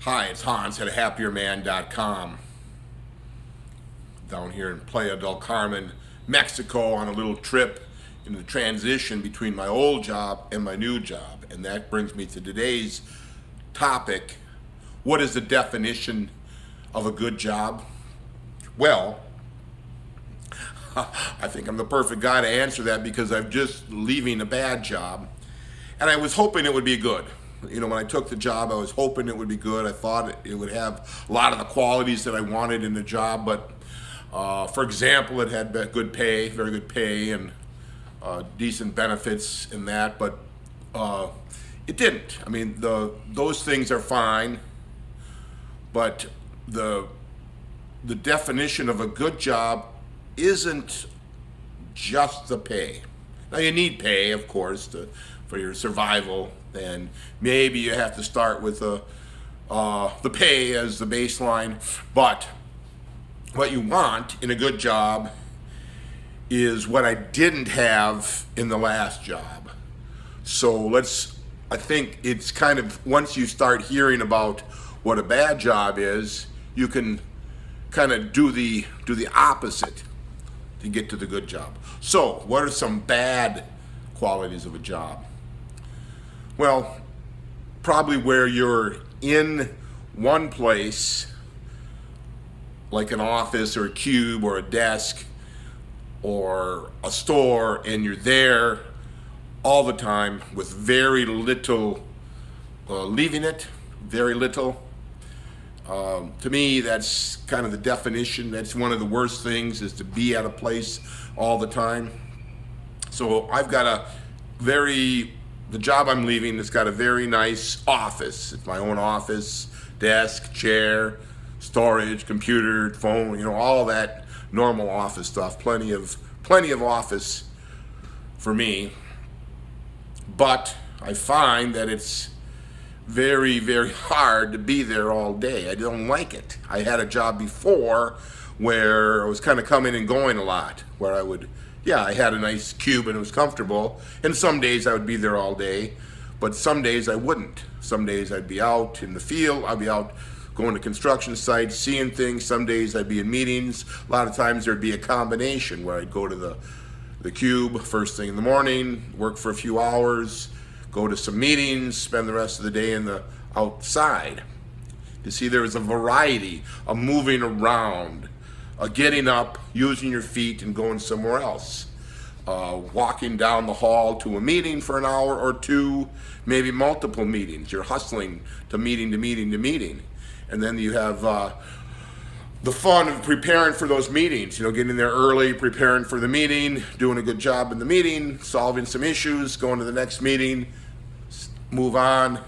Hi, it's Hans at happierman.com. Down here in Playa del Carmen, Mexico, on a little trip in the transition between my old job and my new job. And that brings me to today's topic. What is the definition of a good job? Well, I think I'm the perfect guy to answer that because I'm just leaving a bad job. And I was hoping it would be good. You know, when I took the job, I was hoping it would be good. I thought it would have a lot of the qualities that I wanted in the job. But, for example, it had good pay, very good pay, and decent benefits in that. But it didn't. I mean, those things are fine. But the definition of a good job isn't just the pay. Now, you need pay, of course, for your survival, and maybe you have to start with the pay as the baseline. But what you want in a good job is what I didn't have in the last job. So I think it's kind of, once you start hearing about what a bad job is, you can kind of do the opposite to get to the good job. So, what are some bad qualities of a job? Well, probably where you're in one place, like an office or a cube or a desk or a store, and you're there all the time with very little leaving it, very little. To me, that's kind of the definition. That's one of the worst things, is to be at a place all the time. So I've got the job I'm leaving has got a very nice office. It's my own office, desk, chair, storage, computer, phone, all that normal office stuff. Plenty of office for me. But I find that it's very, very hard to be there all day. I don't like it. I had a job before where I was kind of coming and going a lot, where I had a nice cube and it was comfortable, and some days I would be there all day, but some days I wouldn't. Some days I'd be out in the field, I'd be out going to construction sites, seeing things. Some days I'd be in meetings. A lot of times there'd be a combination where I'd go to the cube first thing in the morning, work for a few hours, go to some meetings, spend the rest of the day in the outside. You see, there is a variety of moving around, getting up, using your feet, and going somewhere else. Walking down the hall to a meeting for an hour or two, maybe multiple meetings. You're hustling to meeting to meeting to meeting. And then you have the fun of preparing for those meetings, getting there early, preparing for the meeting, doing a good job in the meeting, solving some issues, going to the next meeting, move on,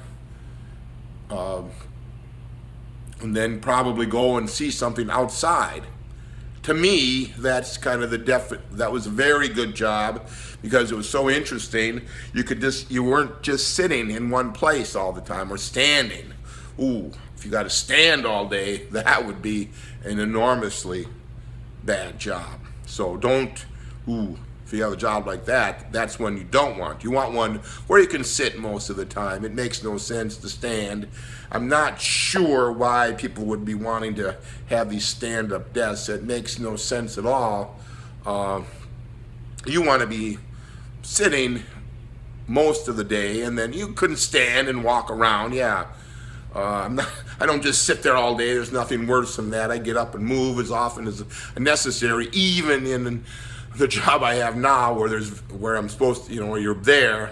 and then probably go and see something outside. To me, that's kind of that was a very good job because it was so interesting. You weren't just sitting in one place all the time or standing. Ooh, if you got to stand all day, that would be an enormously bad job. So if you have a job like that, that's one you don't want. You want one where you can sit most of the time. It makes no sense to stand. I'm not sure why people would be wanting to have these stand-up desks. It makes no sense at all. You want to be sitting most of the day, and then you couldn't stand and walk around. Yeah. I don't just sit there all day. There's nothing worse than that. I get up and move as often as necessary, even in the job I have now, where I'm supposed to, where you're there,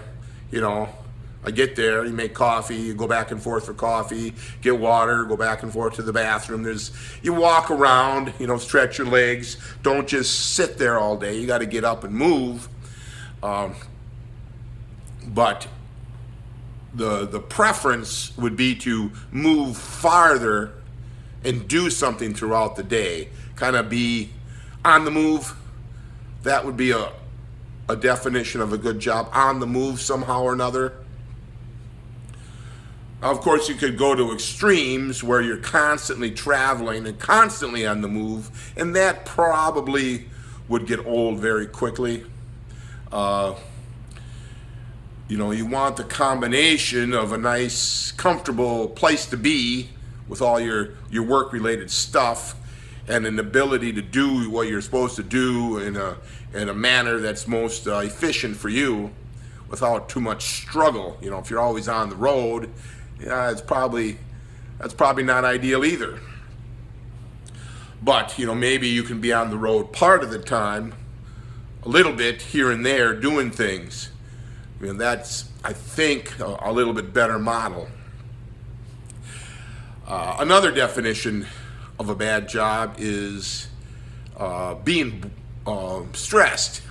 I get there, you make coffee, you go back and forth for coffee, get water, go back and forth to the bathroom. You walk around, stretch your legs. Don't just sit there all day. You got to get up and move. But the preference would be to move farther and do something throughout the day, kind of be on the move. That would be a definition of a good job, on the move somehow or another. Of course, you could go to extremes where you're constantly traveling and constantly on the move, and that probably would get old very quickly. You want the combination of a nice, comfortable place to be with all your work-related stuff, and an ability to do what you're supposed to do in a manner that's most efficient for you, without too much struggle. If you're always on the road, yeah, that's probably not ideal either. But maybe you can be on the road part of the time, a little bit here and there, doing things. That's, I think, a little bit better model. Another definition of a bad job is being stressed,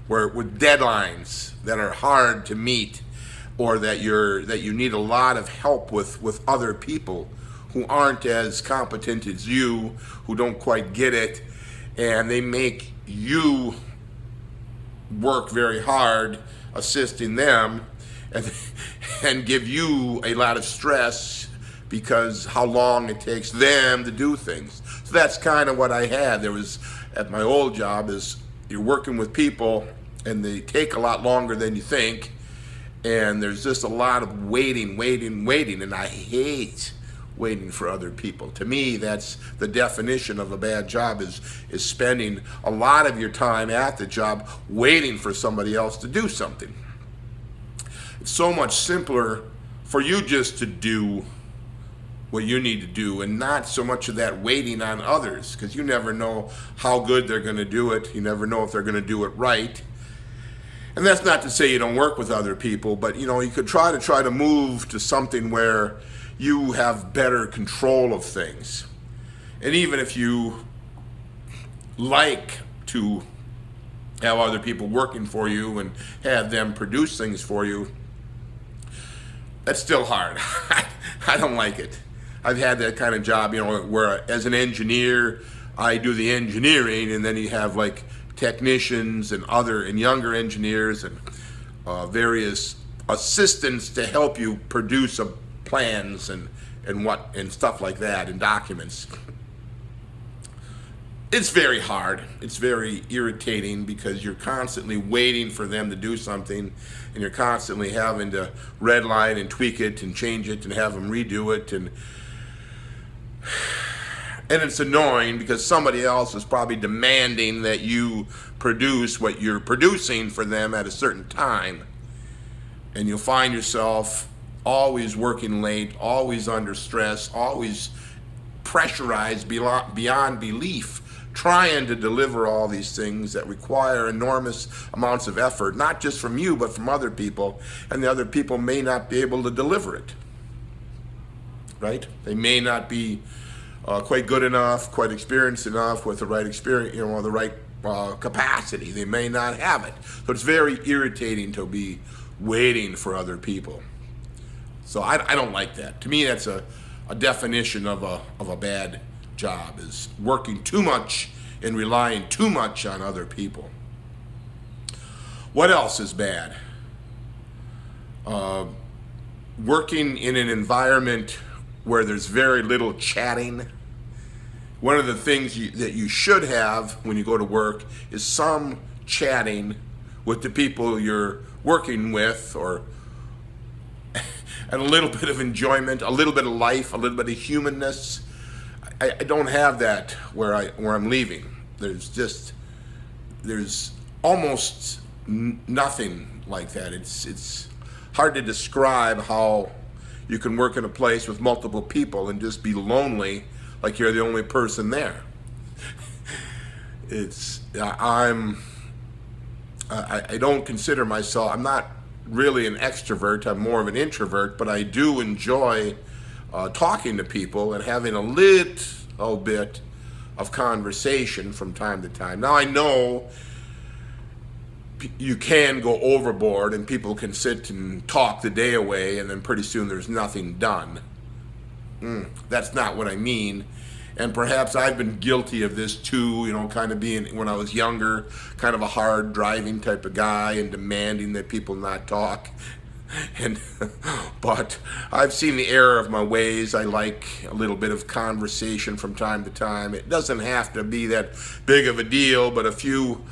with deadlines that are hard to meet, or that you need a lot of help with other people who aren't as competent as you, who don't quite get it, and they make you work very hard assisting them, and give you a lot of stress because how long it takes them to do things. So that's kind of what I had. There was, at my old job, is you're working with people and they take a lot longer than you think, and there's just a lot of waiting, and I hate waiting for other people. To me, that's the definition of a bad job, is spending a lot of your time at the job waiting for somebody else to do something. It's so much simpler for you just to do what you need to do, and not so much of that waiting on others, because you never know how good they're going to do it. You never know if they're going to do it right. And that's not to say you don't work with other people, but you could try to move to something where you have better control of things. And even if you like to have other people working for you and have them produce things for you, that's still hard. I don't like it. I've had that kind of job, where as an engineer, I do the engineering, and then you have like technicians and younger engineers and various assistants to help you produce plans and stuff like that, and documents. It's very hard. It's very irritating, because you're constantly waiting for them to do something, and you're constantly having to redline and tweak it and change it and have them redo it, and it's annoying, because somebody else is probably demanding that you produce what you're producing for them at a certain time, and you'll find yourself always working late, always under stress, always pressurized beyond belief, trying to deliver all these things that require enormous amounts of effort, not just from you, but from other people, and the other people may not be able to deliver it, right? They may not be quite good enough, quite experienced enough, with the right experience, the right capacity. They may not have it. So it's very irritating to be waiting for other people. So I don't like that. To me, that's a definition of a bad job, is working too much and relying too much on other people. What else is bad? Working in an environment where there's very little chatting. One of the things that you should have when you go to work is some chatting with the people you're working with, and a little bit of enjoyment, a little bit of life, a little bit of humanness. I don't have that where I'm leaving. There's almost nothing like that. It's hard to describe how you can work in a place with multiple people and just be lonely, like you're the only person there. I don't consider myself, I'm not really an extrovert, I'm more of an introvert, but I do enjoy talking to people and having a little bit of conversation from time to time. Now, I know you can go overboard and people can sit and talk the day away, and then pretty soon there's nothing done. That's not what I mean. And perhaps I've been guilty of this too, kind of being, when I was younger, kind of a hard driving type of guy and demanding that people not talk. But I've seen the error of my ways. I like a little bit of conversation from time to time. It doesn't have to be that big of a deal, but a few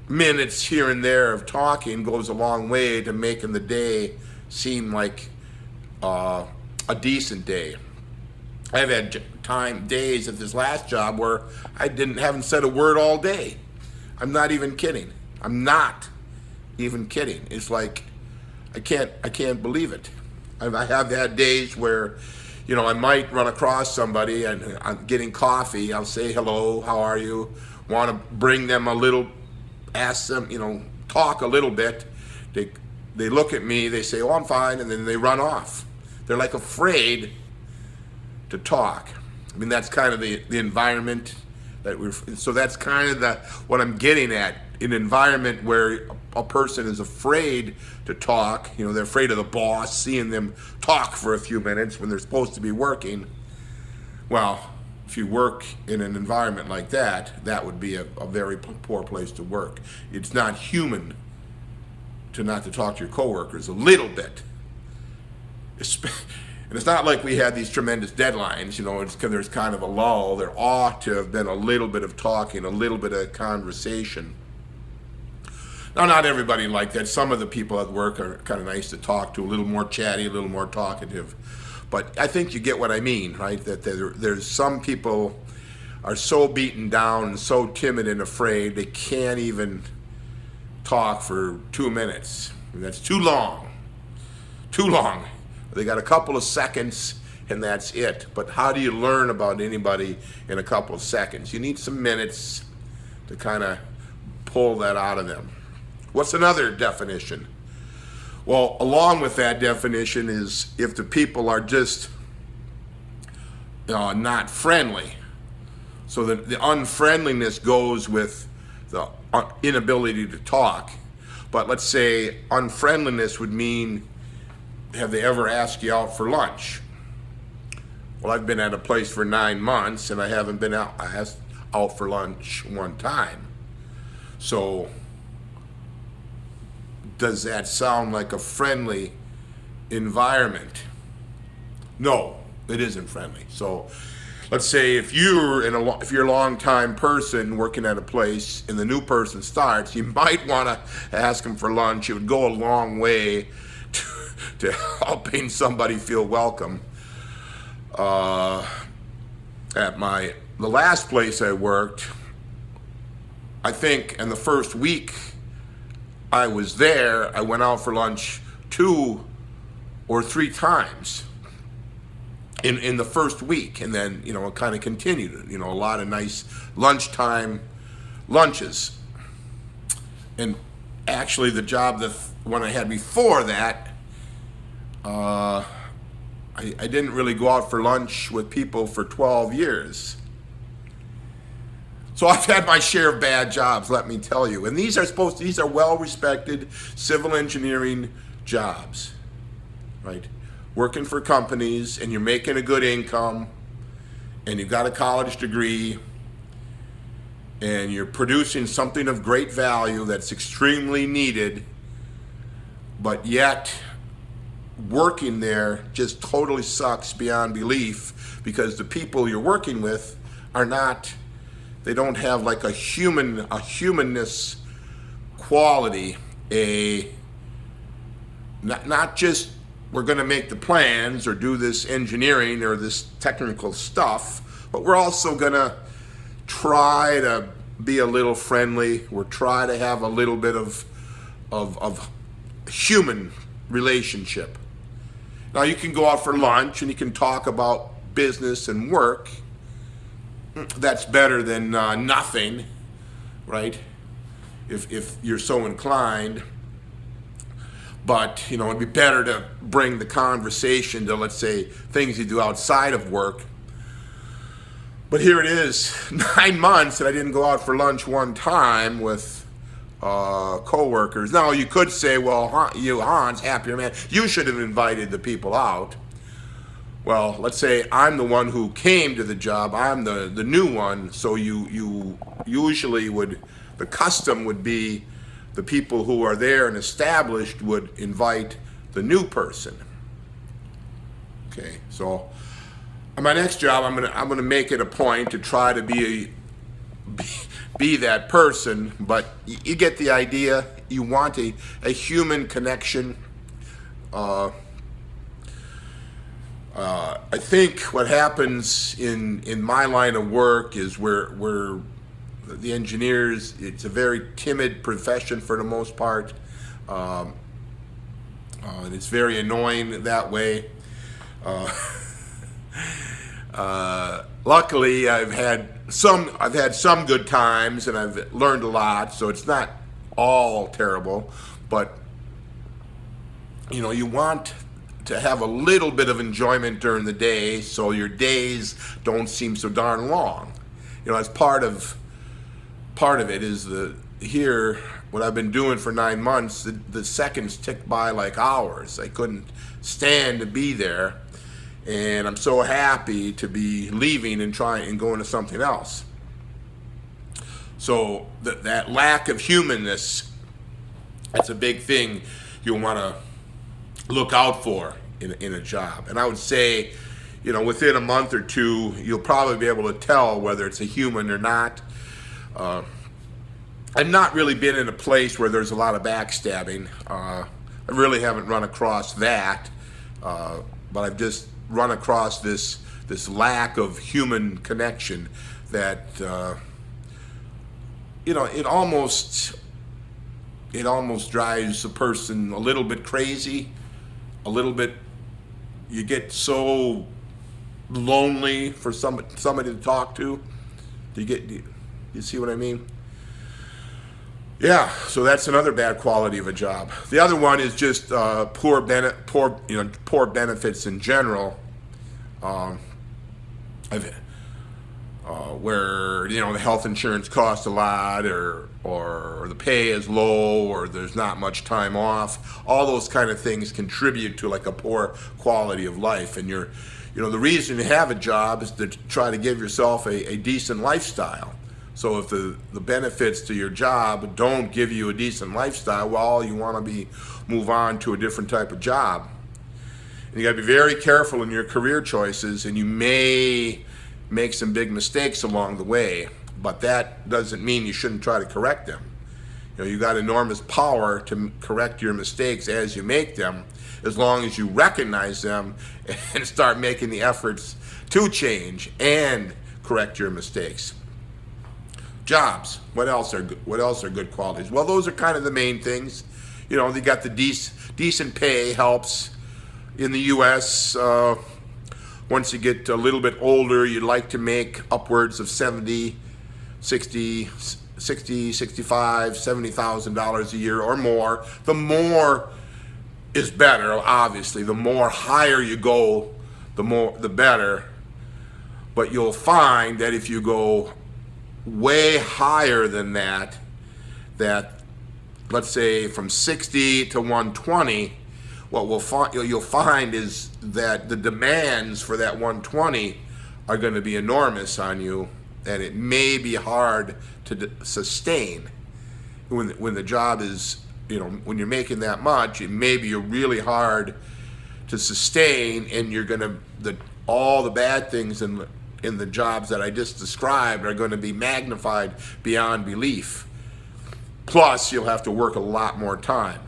minutes here and there of talking goes a long way to making the day seem like a decent day. I've had days at this last job where I haven't said a word all day. I'm not even kidding. I'm not even kidding. It's like I can't believe it. I have had days where, I might run across somebody and I'm getting coffee. I'll say hello, how are you? Want to bring them a little, ask them, talk a little bit. They look at me, they say, oh, I'm fine, and then they run off. They're like afraid to talk. I mean, that's kind of the environment so that's kind of what I'm getting at. An environment where a person is afraid to talk, they're afraid of the boss, seeing them talk for a few minutes when they're supposed to be working. Well, if you work in an environment like that, that would be a very poor place to work. It's not human not to talk to your coworkers a little bit. And it's not like we had these tremendous deadlines, it's because there's kind of a lull. There ought to have been a little bit of talking, a little bit of conversation. Now, not everybody like that. Some of the people at work are kind of nice to talk to, a little more chatty, a little more talkative. But I think you get what I mean, right? That there's some people are so beaten down and so timid and afraid they can't even talk for 2 minutes. That's too long. Too long. They got a couple of seconds and that's it. But how do you learn about anybody in a couple of seconds? You need some minutes to kind of pull that out of them. What's another definition? Well, along with that definition is if the people are just not friendly. So the unfriendliness goes with the inability to talk. But let's say unfriendliness would mean, have they ever asked you out for lunch? Well, I've been at a place for 9 months and I haven't been asked out for lunch one time. So does that sound like a friendly environment? No, it isn't friendly. So let's say if you're a long-time person working at a place and the new person starts, you might want to ask them for lunch. It would go a long way to helping somebody feel welcome. At the last place I worked, I think in the first week I was there, I went out for lunch 2 or 3 times in the first week, and then it kind of continued. A lot of nice lunchtime lunches. And actually, the job when I had before that, I didn't really go out for lunch with people for 12 years. So I've had my share of bad jobs, let me tell you. And these are well-respected civil engineering jobs, right? Working for companies, and you're making a good income, and you've got a college degree, and you're producing something of great value that's extremely needed, but yet working there just totally sucks beyond belief because the people you're working with they don't have like a humanness quality, not just we're going to make the plans or do this engineering or this technical stuff, but we're also going to try to be a little friendly. We're try to have a little bit of human relationship. Now you can go out for lunch and you can talk about business and work. That's better than nothing, right? If you're so inclined. But, it'd be better to bring the conversation to, let's say, things you do outside of work. But here it is, 9 months and I didn't go out for lunch one time with coworkers. Now, you could say, well, Hans, happier man, you should have invited the people out. Well, let's say I'm the one who came to the job. I'm the new one, so you usually the custom would be the people who are there and established would invite the new person. Okay, so on my next job, I'm gonna make it a point to try to be that person, but you get the idea. You want a human connection. I think what happens in my line of work is where the engineers, it's a very timid profession for the most part. Um, and it's very annoying that way. Uh, Luckily, I've had some good times, and I've learned a lot. So it's not all terrible, but you want to have a little bit of enjoyment during the day, so your days don't seem so darn long. As part of it is here what I've been doing for 9 months. The seconds tick by like hours. I couldn't stand to be there, and I'm so happy to be leaving and going to something else. So that lack of humanness, that's a big thing you want to look out for in a job. And I would say, within a month or two, you'll probably be able to tell whether it's a human or not. I've not really been in a place where there's a lot of backstabbing. I really haven't run across that, but I've just run across this lack of human connection that it almost drives a person a little bit crazy, a little bit. You get so lonely for somebody to talk to. You see what I mean? Yeah, so that's another bad quality of a job. The other one is just poor benefits in general. Where the health insurance costs a lot, or the pay is low, or there's not much time off. All those kind of things contribute to like a poor quality of life. And the reason you have a job is to try to give yourself a decent lifestyle. So if the benefits to your job don't give you a decent lifestyle, well, you want to move on to a different type of job. And you got to be very careful in your career choices, and you may make some big mistakes along the way, but that doesn't mean you shouldn't try to correct them. You got enormous power to correct your mistakes as you make them, as long as you recognize them and start making the efforts to change and correct your mistakes. Jobs. What else are good qualities? Well, those are kind of the main things. They got the decent pay helps. In the U.S., once you get a little bit older, you'd like to make upwards of $70,000, $60,000, $65,000, $70,000 a year or more. The more is better, obviously. The more higher you go, the better. But you'll find that if you go way higher than that let's say from 60 to 120, what you'll find is that the demands for that 120 are going to be enormous on you, and it may be hard to sustain. When the job is, when you're making that much, it may be really hard to sustain, and you're going to all the bad things in the jobs that I just described are going to be magnified beyond belief. Plus, you'll have to work a lot more time,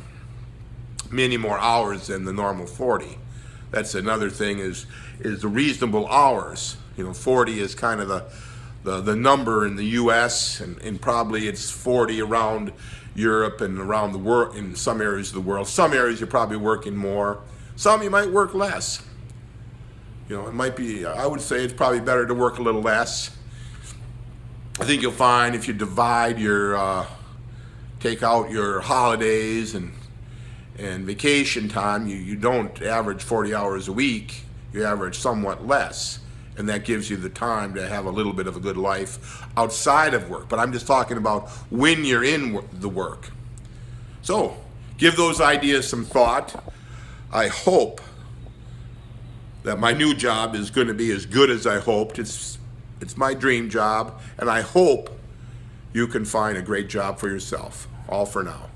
many more hours than the normal 40. That's another thing is the reasonable hours. 40 is kind of the number in the U.S. and probably it's 40 around Europe and around the world, in some areas of the world. Some areas you're probably working more. Some you might work less. It might be, I would say it's probably better to work a little less. I think you'll find if you divide take out your holidays and vacation time, you don't average 40 hours a week, you average somewhat less. And that gives you the time to have a little bit of a good life outside of work. But I'm just talking about when you're in the work. So, give those ideas some thought. I hope that my new job is going to be as good as I hoped. It's my dream job, and I hope you can find a great job for yourself. All for now.